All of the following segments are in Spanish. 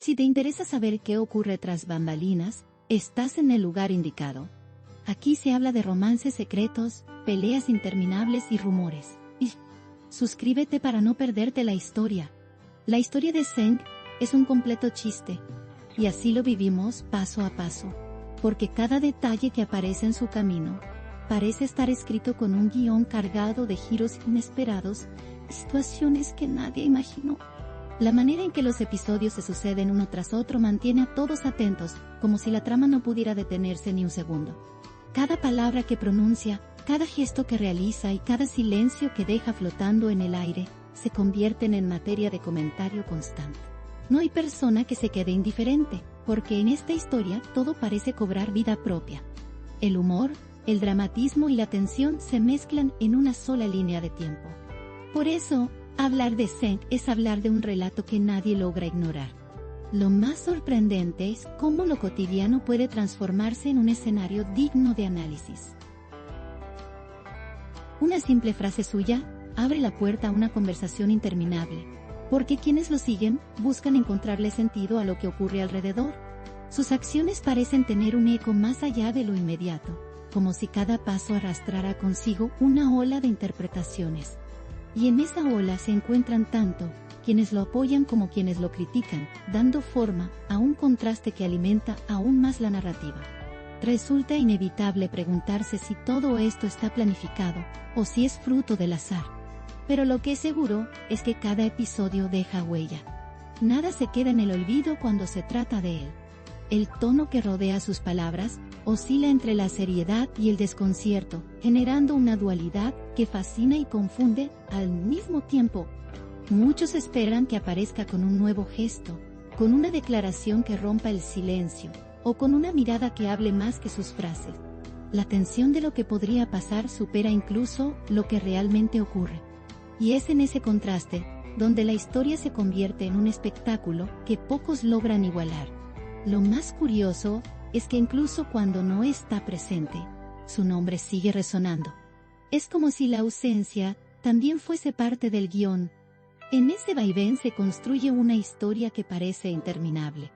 Si te interesa saber qué ocurre tras bambalinas, estás en el lugar indicado. Aquí se habla de romances secretos, peleas interminables y rumores. Y suscríbete para no perderte la historia. La historia de Zeng es un completo chiste. Y así lo vivimos paso a paso. Porque cada detalle que aparece en su camino parece estar escrito con un guión cargado de giros inesperados, situaciones que nadie imaginó. La manera en que los episodios se suceden uno tras otro mantiene a todos atentos, como si la trama no pudiera detenerse ni un segundo. Cada palabra que pronuncia, cada gesto que realiza y cada silencio que deja flotando en el aire, se convierten en materia de comentario constante. No hay persona que se quede indiferente, porque en esta historia todo parece cobrar vida propia. El humor, el dramatismo y la tensión se mezclan en una sola línea de tiempo. Por eso, hablar de Zeng es hablar de un relato que nadie logra ignorar. Lo más sorprendente es cómo lo cotidiano puede transformarse en un escenario digno de análisis. Una simple frase suya abre la puerta a una conversación interminable, porque quienes lo siguen buscan encontrarle sentido a lo que ocurre alrededor. Sus acciones parecen tener un eco más allá de lo inmediato, como si cada paso arrastrara consigo una ola de interpretaciones. Y en esa ola se encuentran tanto quienes lo apoyan como quienes lo critican, dando forma a un contraste que alimenta aún más la narrativa. Resulta inevitable preguntarse si todo esto está planificado, o si es fruto del azar. Pero lo que es seguro es que cada episodio deja huella. Nada se queda en el olvido cuando se trata de él. El tono que rodea sus palabras oscila entre la seriedad y el desconcierto, generando una dualidad que fascina y confunde al mismo tiempo. Muchos esperan que aparezca con un nuevo gesto, con una declaración que rompa el silencio, o con una mirada que hable más que sus frases. La tensión de lo que podría pasar supera incluso lo que realmente ocurre. Y es en ese contraste donde la historia se convierte en un espectáculo que pocos logran igualar. Lo más curioso es que incluso cuando no está presente, su nombre sigue resonando. Es como si la ausencia también fuese parte del guión. En ese vaivén se construye una historia que parece interminable.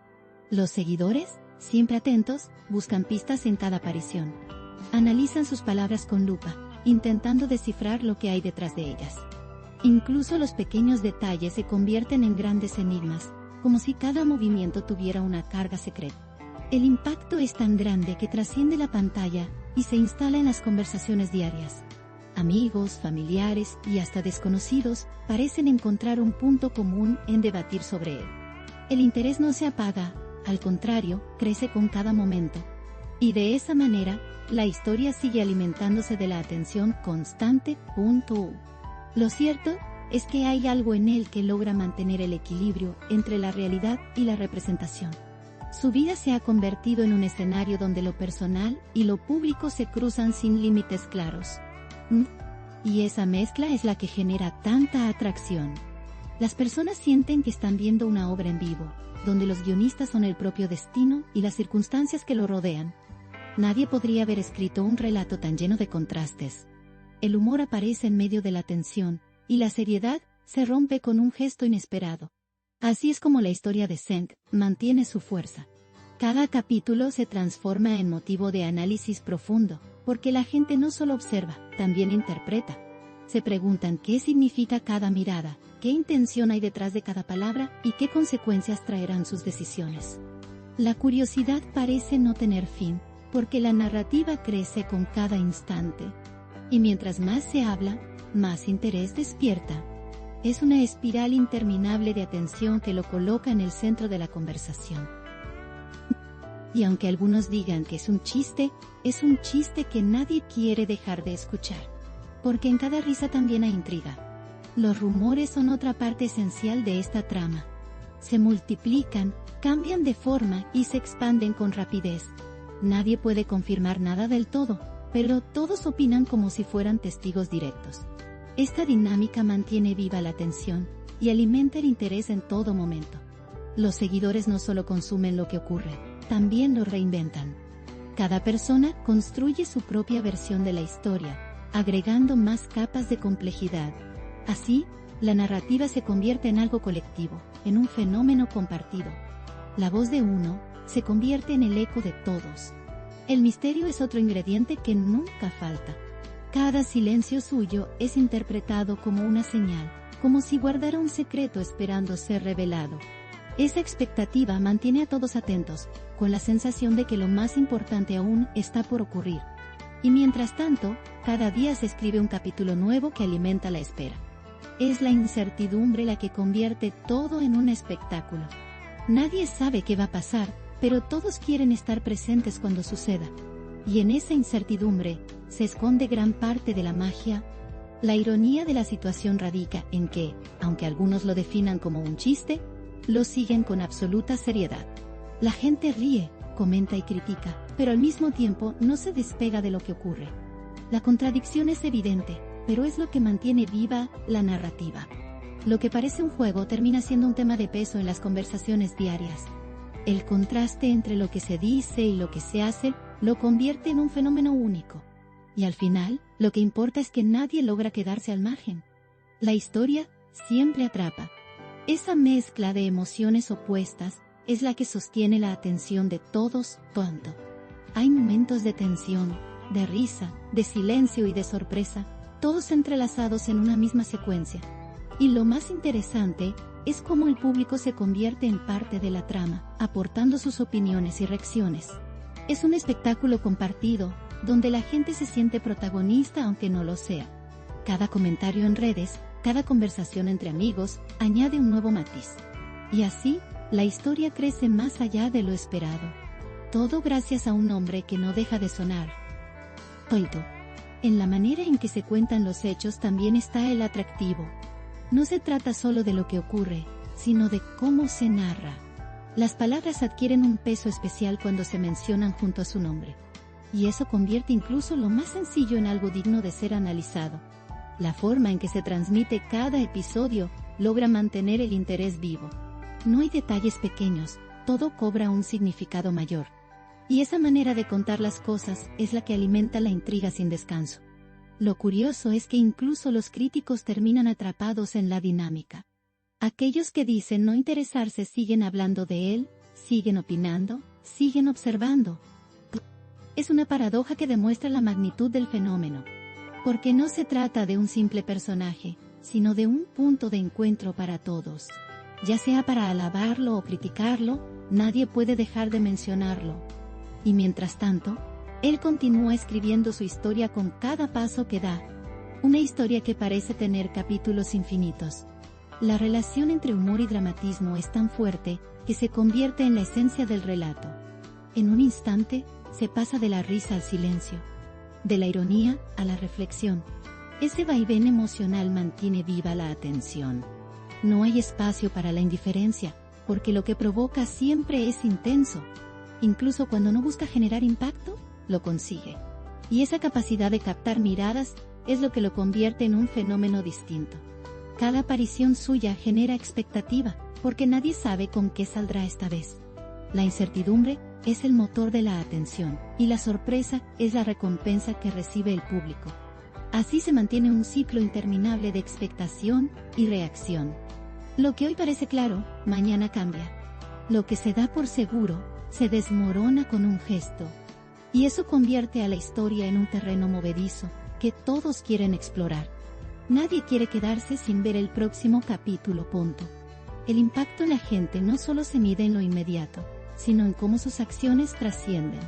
Los seguidores, siempre atentos, buscan pistas en cada aparición. Analizan sus palabras con lupa, intentando descifrar lo que hay detrás de ellas. Incluso los pequeños detalles se convierten en grandes enigmas, como si cada movimiento tuviera una carga secreta. El impacto es tan grande que trasciende la pantalla y se instala en las conversaciones diarias. Amigos, familiares y hasta desconocidos parecen encontrar un punto común en debatir sobre él. El interés no se apaga, al contrario, crece con cada momento. Y de esa manera, la historia sigue alimentándose de la atención constante. Lo cierto es que hay algo en él que logra mantener el equilibrio entre la realidad y la representación. Su vida se ha convertido en un escenario donde lo personal y lo público se cruzan sin límites claros. Y esa mezcla es la que genera tanta atracción. Las personas sienten que están viendo una obra en vivo, donde los guionistas son el propio destino y las circunstancias que lo rodean. Nadie podría haber escrito un relato tan lleno de contrastes. El humor aparece en medio de la tensión, y la seriedad se rompe con un gesto inesperado. Así es como la historia de Zeng mantiene su fuerza. Cada capítulo se transforma en motivo de análisis profundo, porque la gente no solo observa, también interpreta. Se preguntan qué significa cada mirada, qué intención hay detrás de cada palabra y qué consecuencias traerán sus decisiones. La curiosidad parece no tener fin, porque la narrativa crece con cada instante. Y mientras más se habla, más interés despierta. Es una espiral interminable de atención que lo coloca en el centro de la conversación. Y aunque algunos digan que es un chiste que nadie quiere dejar de escuchar. Porque en cada risa también hay intriga. Los rumores son otra parte esencial de esta trama. Se multiplican, cambian de forma y se expanden con rapidez. Nadie puede confirmar nada del todo, pero todos opinan como si fueran testigos directos. Esta dinámica mantiene viva la atención y alimenta el interés en todo momento. Los seguidores no solo consumen lo que ocurre, también lo reinventan. Cada persona construye su propia versión de la historia, agregando más capas de complejidad. Así, la narrativa se convierte en algo colectivo, en un fenómeno compartido. La voz de uno se convierte en el eco de todos. El misterio es otro ingrediente que nunca falta. Cada silencio suyo es interpretado como una señal, como si guardara un secreto esperando ser revelado. Esa expectativa mantiene a todos atentos, con la sensación de que lo más importante aún está por ocurrir. Y mientras tanto, cada día se escribe un capítulo nuevo que alimenta la espera. Es la incertidumbre la que convierte todo en un espectáculo. Nadie sabe qué va a pasar, pero todos quieren estar presentes cuando suceda. Y en esa incertidumbre se esconde gran parte de la magia. La ironía de la situación radica en que, aunque algunos lo definan como un chiste, lo siguen con absoluta seriedad. La gente ríe, comenta y critica, pero al mismo tiempo no se despega de lo que ocurre. La contradicción es evidente, pero es lo que mantiene viva la narrativa. Lo que parece un juego termina siendo un tema de peso en las conversaciones diarias. El contraste entre lo que se dice y lo que se hace lo convierte en un fenómeno único. Y al final, lo que importa es que nadie logra quedarse al margen. La historia siempre atrapa. Esa mezcla de emociones opuestas es la que sostiene la atención de todos pronto. Hay momentos de tensión, de risa, de silencio y de sorpresa, todos entrelazados en una misma secuencia. Y lo más interesante es cómo el público se convierte en parte de la trama, aportando sus opiniones y reacciones. Es un espectáculo compartido, donde la gente se siente protagonista aunque no lo sea. Cada comentario en redes, cada conversación entre amigos, añade un nuevo matiz. Y así, la historia crece más allá de lo esperado. Todo gracias a un nombre que no deja de sonar. Toito. En la manera en que se cuentan los hechos también está el atractivo. No se trata solo de lo que ocurre, sino de cómo se narra. Las palabras adquieren un peso especial cuando se mencionan junto a su nombre. Y eso convierte incluso lo más sencillo en algo digno de ser analizado. La forma en que se transmite cada episodio logra mantener el interés vivo. No hay detalles pequeños, todo cobra un significado mayor. Y esa manera de contar las cosas es la que alimenta la intriga sin descanso. Lo curioso es que incluso los críticos terminan atrapados en la dinámica. Aquellos que dicen no interesarse siguen hablando de él, siguen opinando, siguen observando. Es una paradoja que demuestra la magnitud del fenómeno. Porque no se trata de un simple personaje, sino de un punto de encuentro para todos. Ya sea para alabarlo o criticarlo, nadie puede dejar de mencionarlo. Y mientras tanto, él continúa escribiendo su historia con cada paso que da. Una historia que parece tener capítulos infinitos. La relación entre humor y dramatismo es tan fuerte que se convierte en la esencia del relato. En un instante, se pasa de la risa al silencio, de la ironía a la reflexión. Ese vaivén emocional mantiene viva la atención. No hay espacio para la indiferencia, porque lo que provoca siempre es intenso. Incluso cuando no busca generar impacto, lo consigue. Y esa capacidad de captar miradas es lo que lo convierte en un fenómeno distinto. Cada aparición suya genera expectativa, porque nadie sabe con qué saldrá esta vez. La incertidumbre es el motor de la atención, y la sorpresa es la recompensa que recibe el público. Así se mantiene un ciclo interminable de expectación y reacción. Lo que hoy parece claro, mañana cambia. Lo que se da por seguro, se desmorona con un gesto. Y eso convierte a la historia en un terreno movedizo, que todos quieren explorar. Nadie quiere quedarse sin ver el próximo capítulo. El impacto en la gente no solo se mide en lo inmediato, sino en cómo sus acciones trascienden.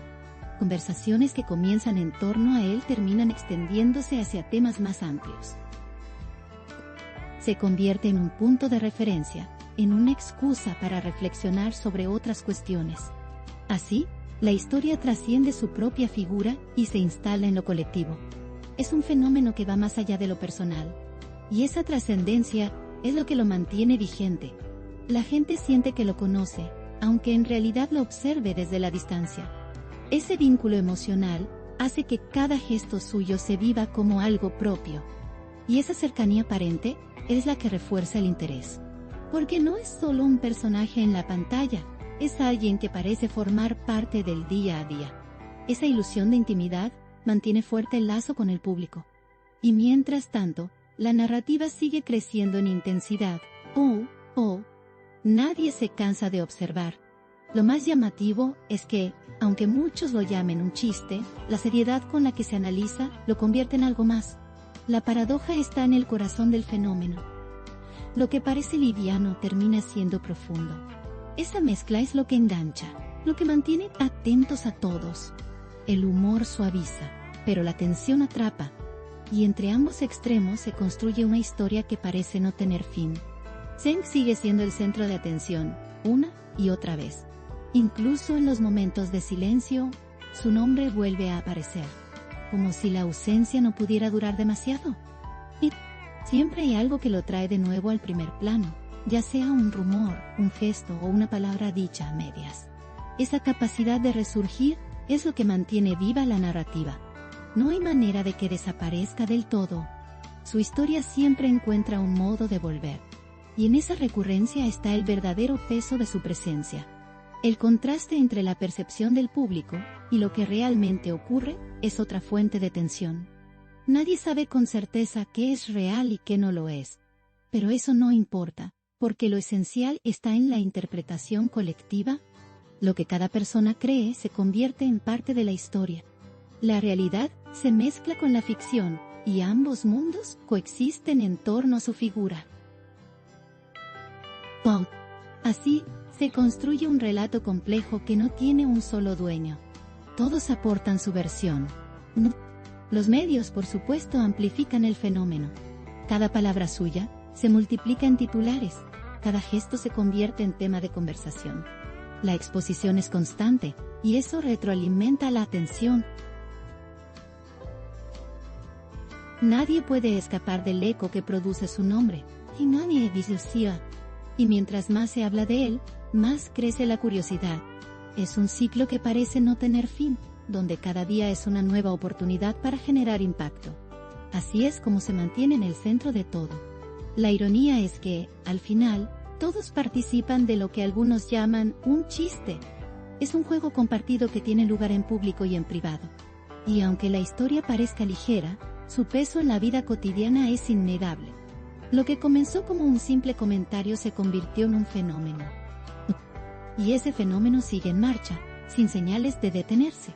Conversaciones que comienzan en torno a él terminan extendiéndose hacia temas más amplios. Se convierte en un punto de referencia, en una excusa para reflexionar sobre otras cuestiones. Así, la historia trasciende su propia figura y se instala en lo colectivo. Es un fenómeno que va más allá de lo personal. Y esa trascendencia es lo que lo mantiene vigente. La gente siente que lo conoce, aunque en realidad lo observe desde la distancia. Ese vínculo emocional hace que cada gesto suyo se viva como algo propio. Y esa cercanía aparente es la que refuerza el interés. Porque no es solo un personaje en la pantalla, es alguien que parece formar parte del día a día. Esa ilusión de intimidad mantiene fuerte el lazo con el público. Y mientras tanto, la narrativa sigue creciendo en intensidad. Nadie se cansa de observar. Lo más llamativo es que, aunque muchos lo llamen un chiste, la seriedad con la que se analiza lo convierte en algo más. La paradoja está en el corazón del fenómeno. Lo que parece liviano termina siendo profundo. Esa mezcla es lo que engancha, lo que mantiene atentos a todos. El humor suaviza, pero la tensión atrapa. Y entre ambos extremos se construye una historia que parece no tener fin. Zeng sigue siendo el centro de atención, una y otra vez. Incluso en los momentos de silencio, su nombre vuelve a aparecer, como si la ausencia no pudiera durar demasiado. Y siempre hay algo que lo trae de nuevo al primer plano, ya sea un rumor, un gesto o una palabra dicha a medias. Esa capacidad de resurgir es lo que mantiene viva la narrativa. No hay manera de que desaparezca del todo. Su historia siempre encuentra un modo de volver. Y en esa recurrencia está el verdadero peso de su presencia. El contraste entre la percepción del público y lo que realmente ocurre es otra fuente de tensión. Nadie sabe con certeza qué es real y qué no lo es. Pero eso no importa, porque lo esencial está en la interpretación colectiva. Lo que cada persona cree se convierte en parte de la historia. La realidad se mezcla con la ficción, y ambos mundos coexisten en torno a su figura. Así, se construye un relato complejo que no tiene un solo dueño. Todos aportan su versión. Los medios, por supuesto, amplifican el fenómeno. Cada palabra suya se multiplica en titulares, cada gesto se convierte en tema de conversación. La exposición es constante, y eso retroalimenta la atención. Nadie puede escapar del eco que produce su nombre, y nadie disocia. Y mientras más se habla de él, más crece la curiosidad. Es un ciclo que parece no tener fin, donde cada día es una nueva oportunidad para generar impacto. Así es como se mantiene en el centro de todo. La ironía es que, al final, todos participan de lo que algunos llaman un chiste. Es un juego compartido que tiene lugar en público y en privado. Y aunque la historia parezca ligera, su peso en la vida cotidiana es innegable. Lo que comenzó como un simple comentario se convirtió en un fenómeno. Y ese fenómeno sigue en marcha, sin señales de detenerse.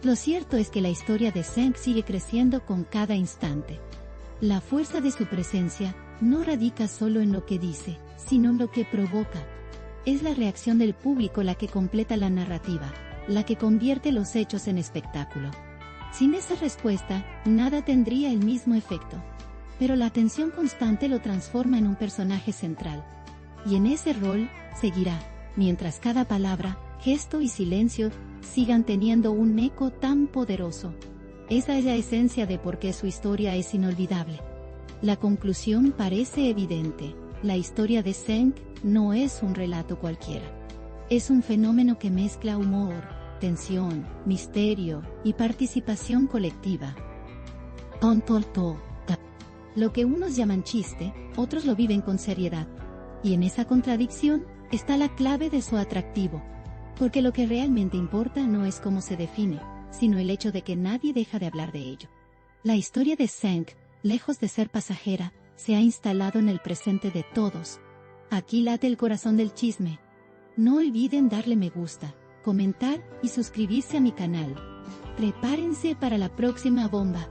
Lo cierto es que la historia de Zeng sigue creciendo con cada instante. La fuerza de su presencia no radica solo en lo que dice, sino en lo que provoca. Es la reacción del público la que completa la narrativa, la que convierte los hechos en espectáculo. Sin esa respuesta, nada tendría el mismo efecto. Pero la atención constante lo transforma en un personaje central. Y en ese rol, seguirá, mientras cada palabra, gesto y silencio sigan teniendo un eco tan poderoso. Esa es la esencia de por qué su historia es inolvidable. La conclusión parece evidente. La historia de Zeng no es un relato cualquiera. Es un fenómeno que mezcla humor, tensión, misterio y participación colectiva. Lo que unos llaman chiste, otros lo viven con seriedad. Y en esa contradicción está la clave de su atractivo. Porque lo que realmente importa no es cómo se define, sino el hecho de que nadie deja de hablar de ello. La historia de Zeng, lejos de ser pasajera, se ha instalado en el presente de todos. Aquí late el corazón del chisme. No olviden darle me gusta, comentar y suscribirse a mi canal. Prepárense para la próxima bomba.